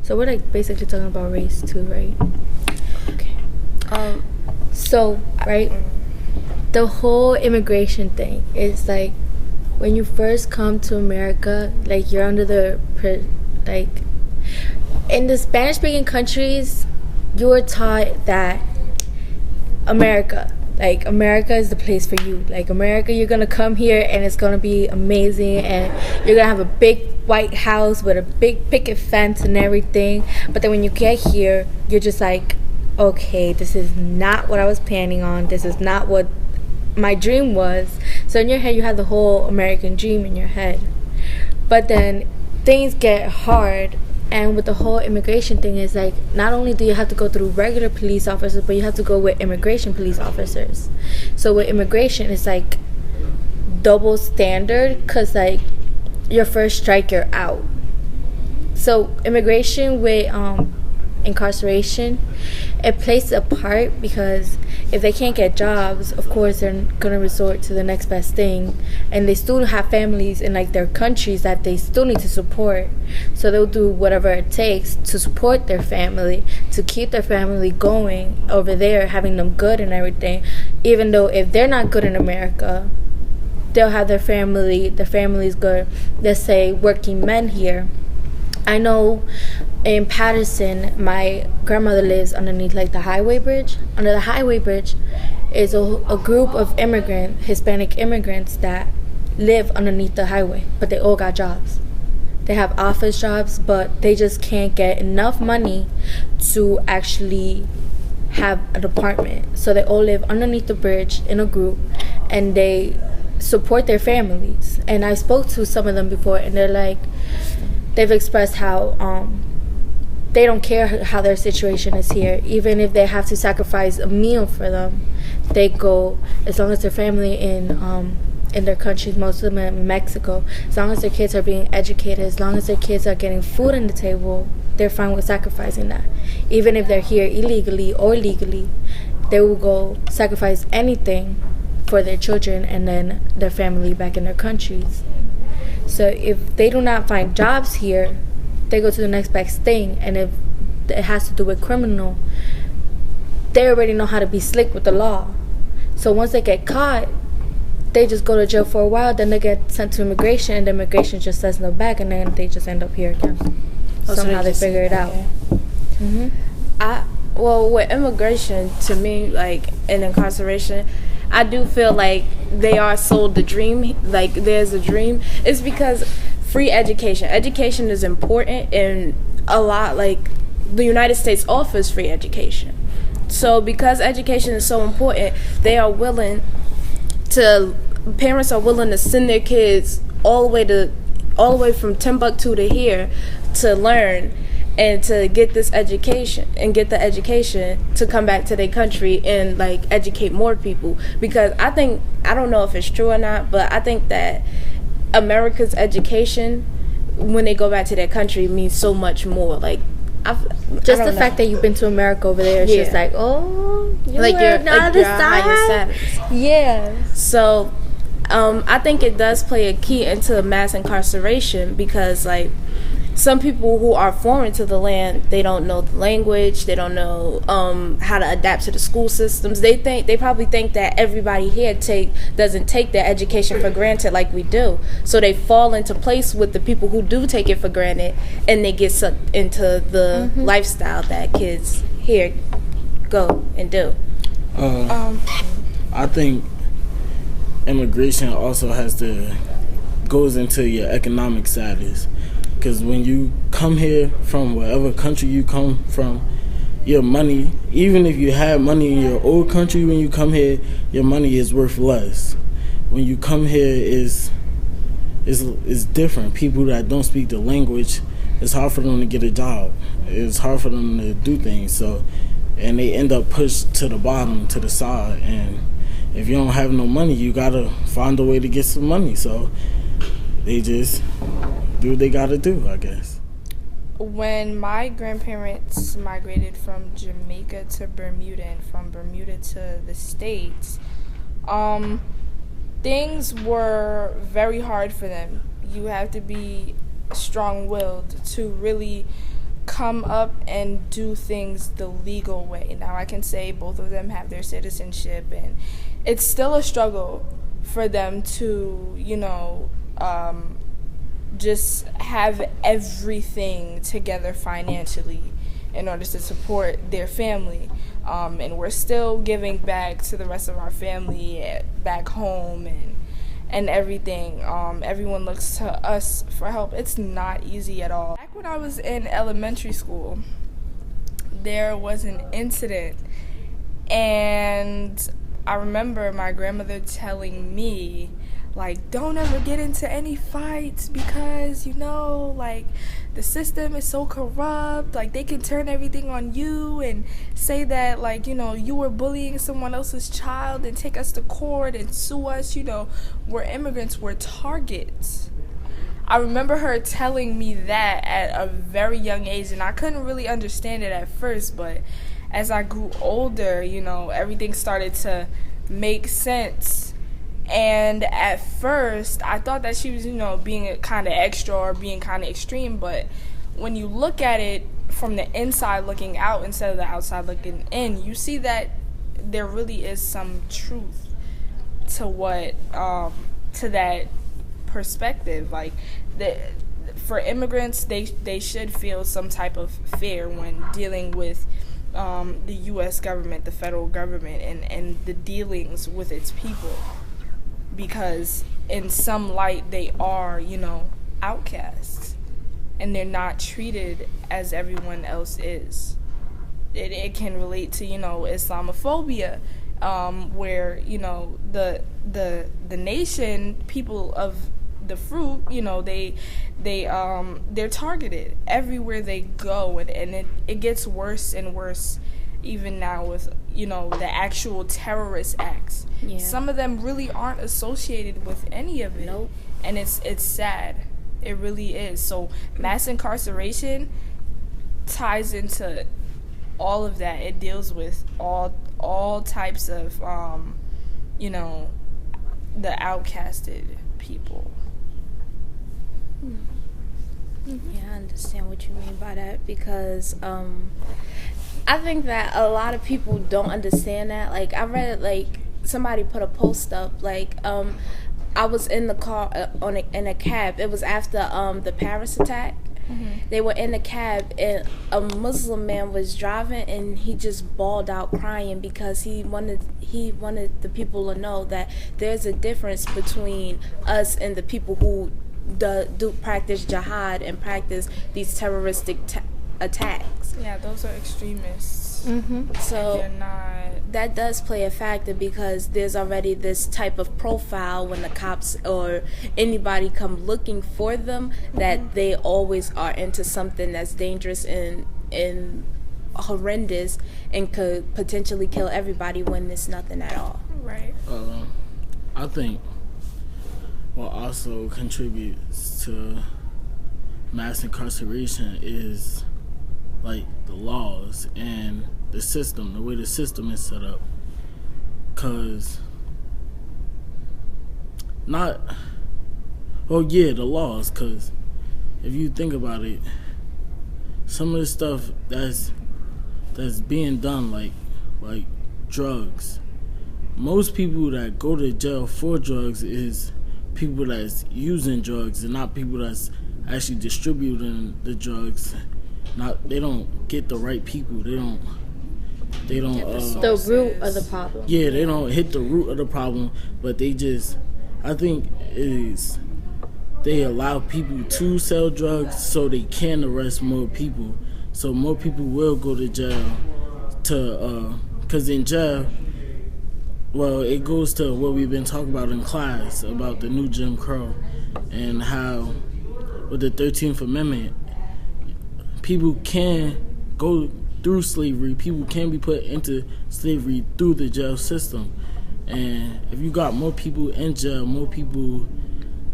So we're like basically talking about race too, right? Okay. So right, the whole immigration thing is like when you first come to America, like you're under the like in the Spanish-speaking countries, you were taught that America is the place for you. Like America, you're gonna come here and it's gonna be amazing, and you're gonna have a big white house with a big picket fence and everything. But then when you get here, you're just like, okay, this is not what I was planning on. This is not what my dream was. So in your head, you have the whole American dream in your head. But then things get hard. And with the whole immigration thing is like, not only do you have to go through regular police officers, but you have to go with immigration police officers. So with immigration, it's like double standard, because like your first strike, you're out. So immigration with incarceration, it plays a part, because if they can't get jobs, of course they're gonna resort to the next best thing, and they still have families in like their countries that they still need to support. So they'll do whatever it takes to support their family, to keep their family going over there, having them good and everything. Even though if they're not good in America, they'll have their family's good. Let's say working men here. I know in Patterson, my grandmother lives underneath like the highway bridge. Under the highway bridge is a group of Hispanic immigrants that live underneath the highway, but they all got jobs. They have office jobs, but they just can't get enough money to actually have an apartment. So they all live underneath the bridge in a group, and they support their families. And I spoke to some of them before, and they've expressed how they don't care how their situation is here. Even if they have to sacrifice a meal for them, they go, as long as their family in their countries, most of them in Mexico, as long as their kids are being educated, as long as their kids are getting food on the table, they're fine with sacrificing that. Even if they're here illegally or legally, they will go sacrifice anything for their children and then their family back in their countries. So if they do not find jobs here, they go to the next best thing. And if it has to do with criminal, they already know how to be slick with the law. So once they get caught, they just go to jail for a while, then they get sent to immigration, and the immigration just sends them back, and then they just end up here again. Somehow they figure it out. Well, with immigration, to me, like, in incarceration, I do feel like they are sold the dream, like there's a dream. It's because free education. Education is important, and a lot, like, the United States offers free education. So because education is so important, parents are willing to send their kids all the way from Timbuktu to here to learn and to get this education and get the education to come back to their country and like educate more people. Because I don't know if it's true or not, but I think that America's education, when they go back to their country, means so much more. Like, just the fact that you've been to America over there, it's just like, oh, you're not the higher status. Yeah. So I think it does play a key into mass incarceration, because like some people who are foreign to the land, they don't know the language, they don't know how to adapt to the school systems. They probably think that everybody here doesn't take their education for granted like we do. So they fall into place with the people who do take it for granted, and they get sucked into the lifestyle that kids here go and do. I think immigration also goes into your economic status. Because when you come here from whatever country you come from, your money, even if you have money in your old country, when you come here, your money is worth less. When you come here, it's different. People that don't speak the language, it's hard for them to get a job. It's hard for them to do things. And they end up pushed to the bottom, to the side. And if you don't have no money, you gotta find a way to get some money. So they just do what they gotta do, I guess. When my grandparents migrated from Jamaica to Bermuda and from Bermuda to the States, things were very hard for them. You have to be strong-willed to really come up and do things the legal way. Now, I can say both of them have their citizenship, and it's still a struggle for them to, just have everything together financially in order to support their family. And we're still giving back to the rest of our family back home and everything. Everyone looks to us for help. It's not easy at all. Back when I was in elementary school, there was an incident, and I remember my grandmother telling me, like, don't ever get into any fights because, the system is so corrupt. Like, they can turn everything on you and say that, you were bullying someone else's child and take us to court and sue us. We're immigrants, we're targets. I remember her telling me that at a very young age, and I couldn't really understand it at first, but as I grew older, everything started to make sense. And at first, I thought that she was, being kind of extra or being kind of extreme. But when you look at it from the inside looking out instead of the outside looking in, you see that there really is some truth to to that perspective. Like, for immigrants, they should feel some type of fear when dealing with the U.S. government, the federal government, and the dealings with its people. Because in some light they are, outcasts, and they're not treated as everyone else is. It can relate to, Islamophobia, where, the nation, people of the fruit, they're targeted everywhere they go, and it gets worse and worse even now with, the actual terrorist acts. Yeah. Some of them really aren't associated with any of it. Nope. And it's sad. It really is. So mass incarceration ties into all of that. It deals with all types of, the outcasted people. Yeah, I understand what you mean by that, because I think that a lot of people don't understand that. Like, I read, somebody put a post up, I was in the car in a cab. It was after the Paris attack. Mm-hmm. They were in a cab, and a Muslim man was driving, and he just bawled out crying because he wanted the people to know that there's a difference between us and the people who do practice jihad and practice these terroristic attacks. Yeah, those are extremists. Mm-hmm. So that does play a factor, because there's already this type of profile when the cops or anybody come looking for them, that they always are into something that's dangerous and horrendous and could potentially kill everybody, when it's nothing at all. Right. I think what also contributes to mass incarceration is the laws and the system, the way the system is set up. The laws, because if you think about it, some of the stuff that's being done, like drugs, most people that go to jail for drugs is people that's using drugs and not people that's actually distributing the drugs. They don't get the right people. They don't the root of the problem. Yeah, they don't hit the root of the problem, but they just, I think they allow people to sell drugs so they can arrest more people. So more people will go to jail because in jail, well, it goes to what we've been talking about in class about the new Jim Crow and how with the 13th Amendment, people can go through slavery. People can be put into slavery through the jail system. And if you got more people in jail, more people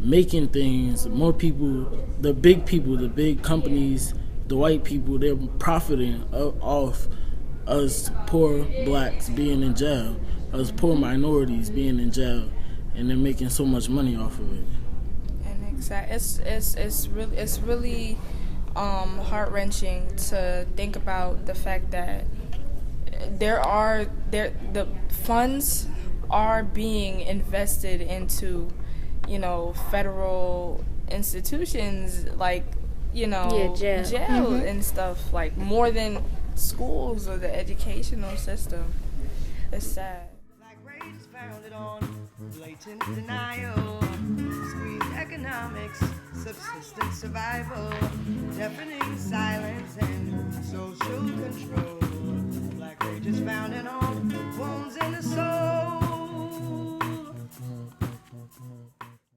making things, more people, the big companies, the white people, they're profiting off us poor blacks being in jail, us poor minorities being in jail, and they're making so much money off of it. And it's really heart-wrenching to think about the fact that the funds are being invested into, federal institutions like, jail and stuff, like more than schools or the educational system. It's sad. Black rage is founded on blatant denial, squeeze economics, subsistence survival, deafening silence and social control. Black rage is founded on